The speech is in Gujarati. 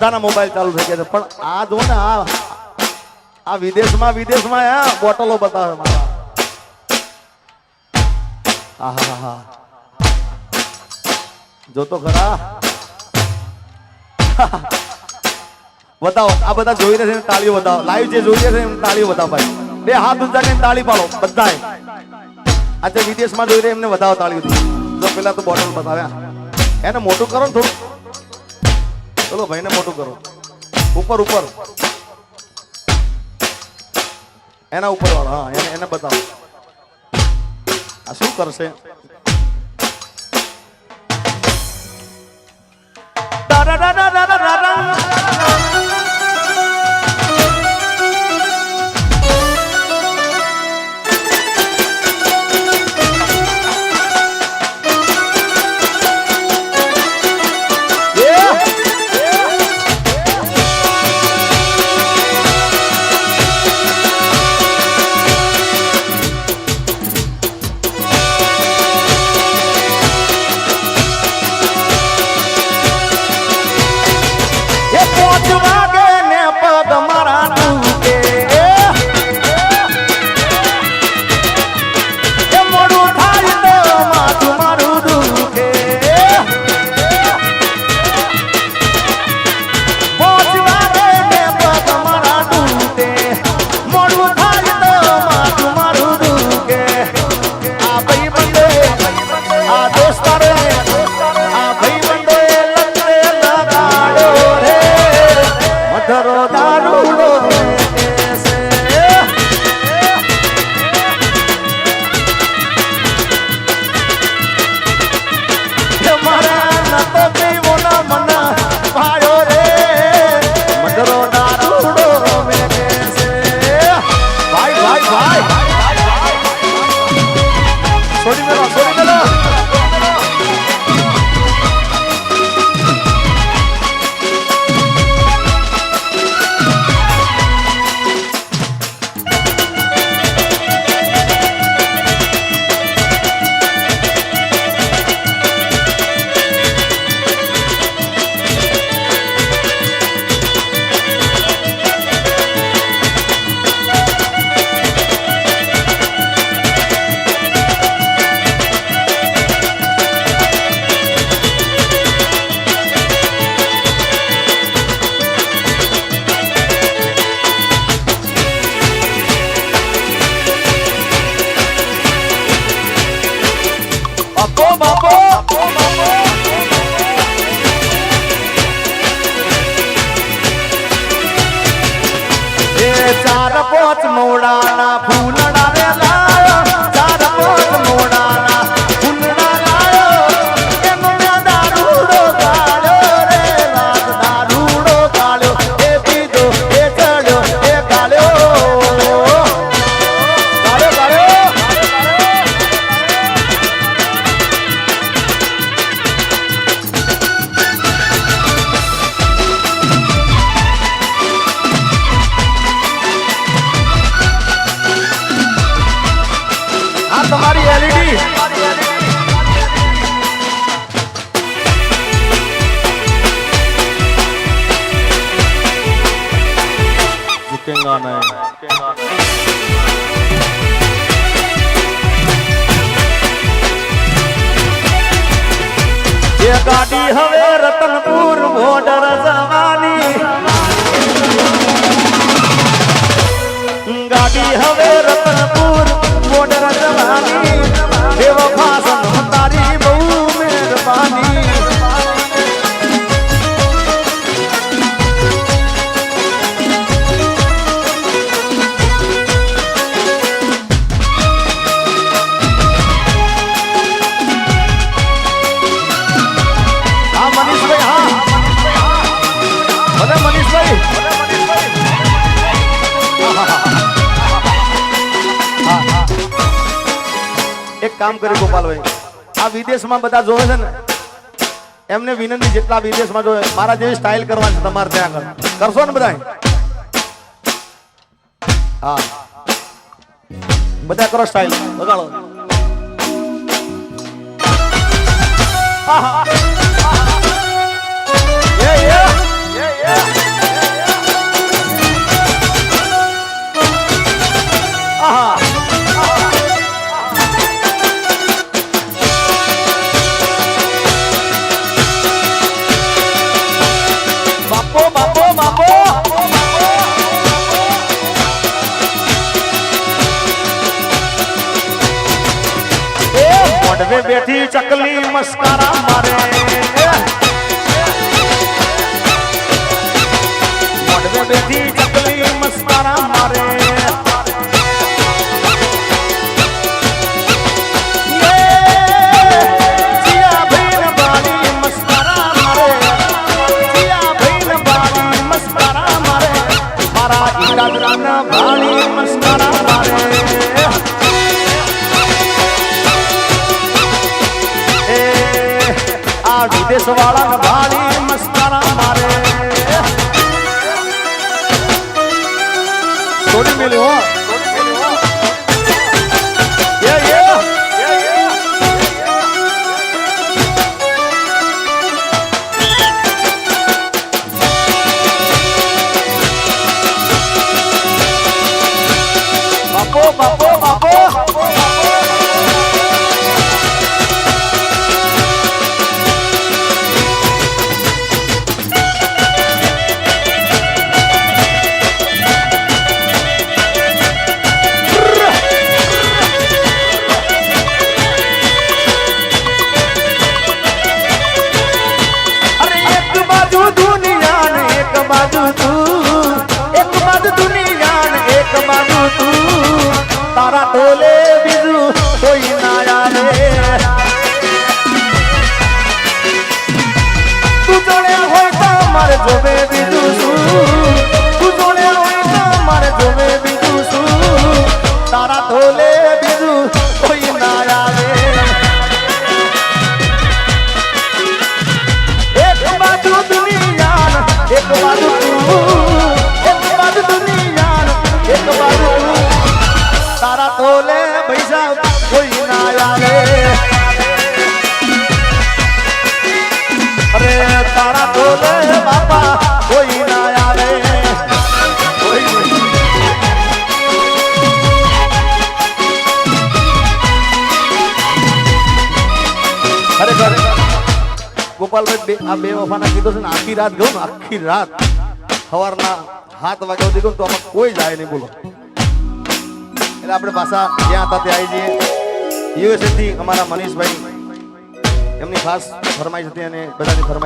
બધાના મોબાઈલ ચાલુ થઈ ગયા છે, પણ આ જો ને આ વિદેશમાં બોટલો બતાવે મારા. આહા જો તો ખરા. બતાવો આ બધા જોઈ રહ્યા છે, તાળીઓ બતાવો. લાઈવ જે જોઈ રહ્યા છે એમ તાળીઓ બતાવો ભાઈ. બે હાથ ઊંચા કરીને તાળી પાડો બધાય. આજે વિદેશમાં જોઈ રહ્યા એમને બતાવો તાળીઓ. જો પેલા તો બોટલ બતાવ્યા, એને મોટું કરો ને થોડું. ચલો ભાઈને મોટું કરો. ઉપર એના ઉપર વાળો. હા એને બતાવો આ શું કરશે. ચાર પોચ મોડાના ફૂલડા રે લાયો, ચાર પોચ મોડાના ફૂલડા લાયો. એનો મેં દારૂડો કાળ્યો રે, રાત દારૂડો કાળ્યો. એ પીધો એ ચડ્યો એ કાળ્યો કાળ્યો. તમારી એલઈડી ઝુકેગા નહીં. એ ગાડી હવે રતનપુર બોર્ડર જવાની, ગાડી હવે રતનપુર બોર્ડર જવાની. બેવફા સનમ તારી બહુ મહેરબાની. હા મનીષભાઈ, હા ભલે મનીષભાઈ. એક કામ કરી ગોપાલભાઈ, આ વિદેશમાં બધા જોવે છે ને એમને વિનંતી, જેટલા વિદેશમાં જોવે મારા જેવી સ્ટાઇલ કરવાની તમારે ત્યાં આગળ કરશો ને બધા. હા બધા કરો સ્ટાઇલ, બગાડો. Yeah. મોઢવે બેઠી ચકલી મસ્કારા મારે, મોઢવે બેઠી ચકલી મસ્કારા મારે, જીયા ભઈન બાળી મસ્કારા મારે, જીયા ભઈન બાળી મસ્કારા મારે, મારા ઈકાગ્રાના બાળી મસ્કારા મારે, આ વિદેશ વાળા ભાળી મસ્કારા મારે, થોડી મિલી હો બાપો બાપો બાપો તારા ટોલે બીજું કોઈ ના આવે, તું જોડ્યા હોય તો મારે જોવે બીજું શું, તું જોડ્યા હોય તો મારે જોવે બીજું શું, તારા ટોલે બીજું કોઈ ના આવે, એક બાજુ દુનિયા એક બાજુ તું, એક બાજુ દુનિયા એક બાજુ તું, તારા તોલે પૈસા કોઈ ના આવે, અરે તારા તોલે બાપા કોઈ ના આવે, ખરેખર ગોપાલભાઈ આ બે વફાના ગીતો છે ને આખી રાત ગયું ને આખી રાત સવારના 7 વાગ્યા સુધી ગયું તો આમાં કોઈ જાય નહીં બોલો, એટલે આપણે પાછા જ્યાં હતા ત્યાં આવી જઈએ. યુએસએ થી અમારા મનીષભાઈ એમની ખાસ ફરમાઈશ હતી અને બધાની ફરમાઈશ